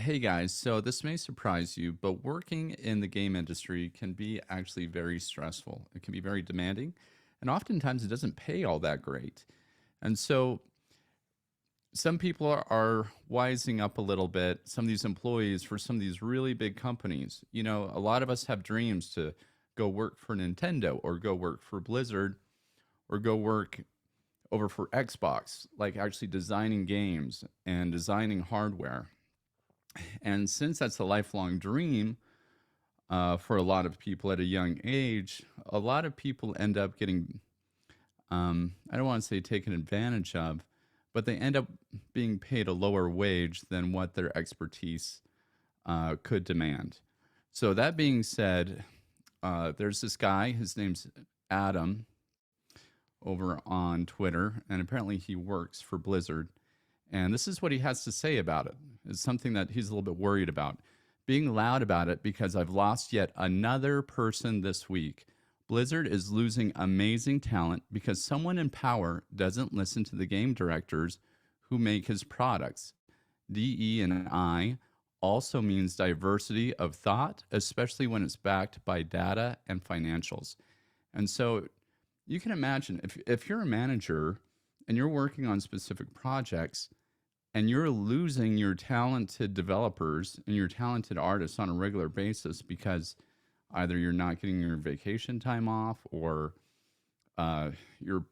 Hey guys, so this may surprise you, but working in the game industry can be actually very stressful. It can be very demanding, and oftentimes it doesn't pay all that great. And so some people are wising up a little bit, some of these employees for some of these really big companies. You know, a lot of us have dreams to go work for Nintendo or go work for Blizzard or go work over for Xbox, like actually designing games and designing hardware. And since that's a lifelong dream, for a lot of people at a young age, a lot of people end up getting, I don't want to say taken advantage of, but they end up being paid a lower wage than what their expertise could demand. So, that being said, there's this guy, his name's Adam over on Twitter, and apparently he works for Blizzard. And this is what he has to say about it. It's something that he's a little bit worried about. Being loud about it because I've lost yet another person this week. Blizzard is losing amazing talent because someone in power doesn't listen to the game directors who make his products. DE and I also means diversity of thought, especially when it's backed by data and financials. And so you can imagine if you're a manager and you're working on specific projects and you're losing your talented developers and your talented artists on a regular basis because either you're not getting your vacation time off or uh, you're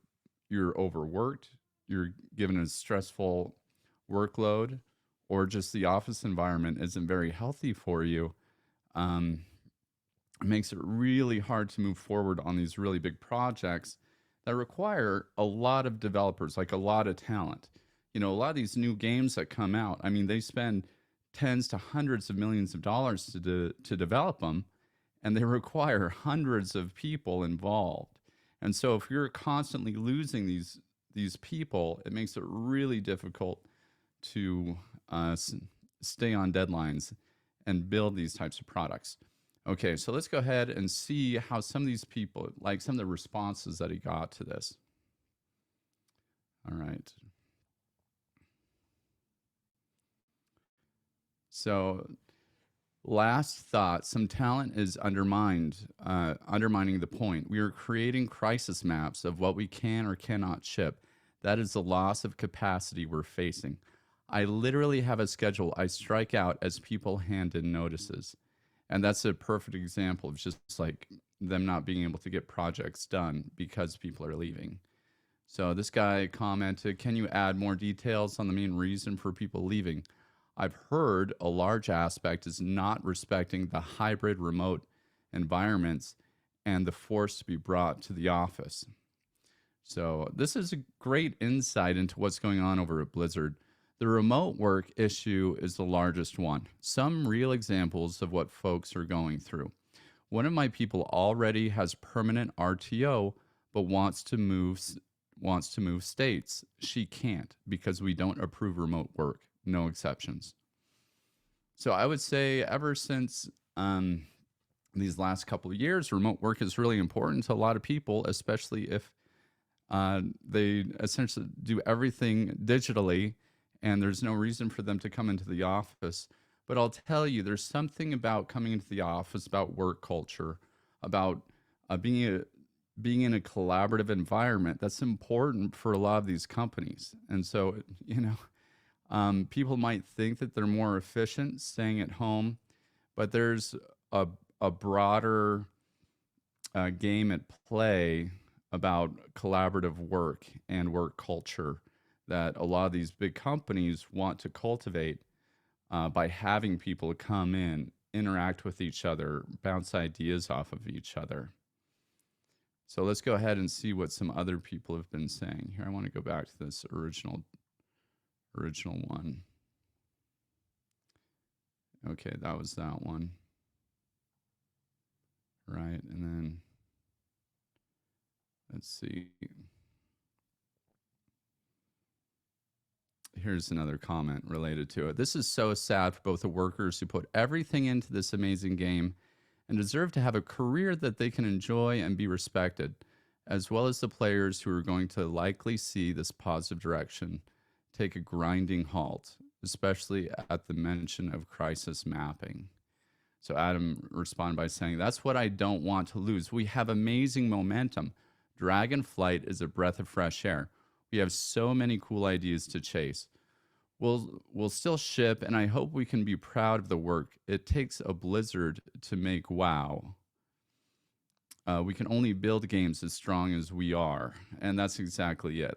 you're overworked, you're given a stressful workload, or just the office environment isn't very healthy for you. Um, it makes it really hard to move forward on these really big projects that require a lot of developers, like a lot of talent. You know, a lot of these new games that come out, I mean, they spend tens to hundreds of millions of dollars to develop them, and they require hundreds of people involved. And so if you're constantly losing these people, it makes it really difficult to stay on deadlines and build these types of products. Okay, so let's go ahead and see how some of these people, like some of the responses that he got to this. All right. So, last thought, some talent is undermining the point. We are creating crisis maps of what we can or cannot ship. That is the loss of capacity we're facing. I literally have a schedule I strike out as people hand in notices. And that's a perfect example of just like them not being able to get projects done because people are leaving. So this guy commented, can you add more details on the main reason for people leaving? I've heard a large aspect is not respecting the hybrid remote environments and the force to be brought to the office. So this is a great insight into what's going on over at Blizzard. The remote work issue is the largest one. Some real examples of what folks are going through. One of my people already has permanent RTO but wants to move states. She can't because we don't approve remote work. No exceptions. So I would say ever since these last couple of years, remote work is really important to a lot of people, especially if they essentially do everything digitally and there's no reason for them to come into the office. But I'll tell you, there's something about coming into the office, about work culture, about being in a collaborative environment that's important for a lot of these companies. And so, you know, people might think that they're more efficient staying at home, but there's a broader game at play about collaborative work and work culture that a lot of these big companies want to cultivate by having people come in, interact with each other, bounce ideas off of each other. So let's go ahead and see what some other people have been saying. Here, I want to go back to this original one. Okay, that was that one. Right, and then let's see. Here's another comment related to it. This is so sad for both the workers who put everything into this amazing game and deserve to have a career that they can enjoy and be respected, as well as the players who are going to likely see this positive direction take a grinding halt. especially at the mention of crisis mapping. So Adam responded by saying, "That's what I don't want to lose. We have amazing momentum. Dragonflight is a breath of fresh air. We have so many cool ideas to chase. We'll still ship, and I hope we can be proud of the work. It takes a blizzard to make WoW. We can only build games as strong as we are," and that's exactly it.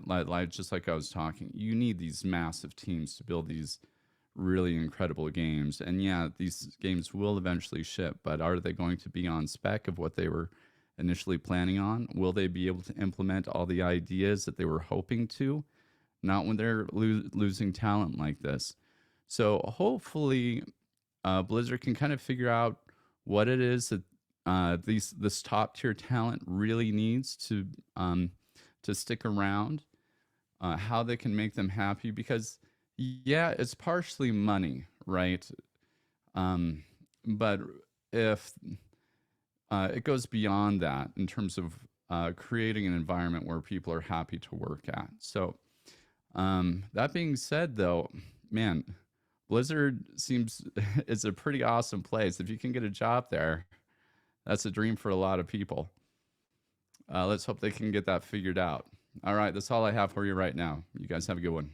Just like I was talking, you need these massive teams to build these really incredible games. And yeah, these games will eventually ship, but are they going to be on spec of what they were initially planning on? Will they be able to implement all the ideas that they were hoping to? Not when they're losing talent like this. So hopefully, Blizzard can kind of figure out what it is that this top tier talent really needs to stick around, how they can make them happy, because yeah, it's partially money, right? But if it goes beyond that in terms of creating an environment where people are happy to work at. So that being said, though, man, Blizzard seems it's a pretty awesome place. If you can get a job there, that's a dream for a lot of people. Let's hope they can get that figured out. All right, that's all I have for you right now. You guys have a good one.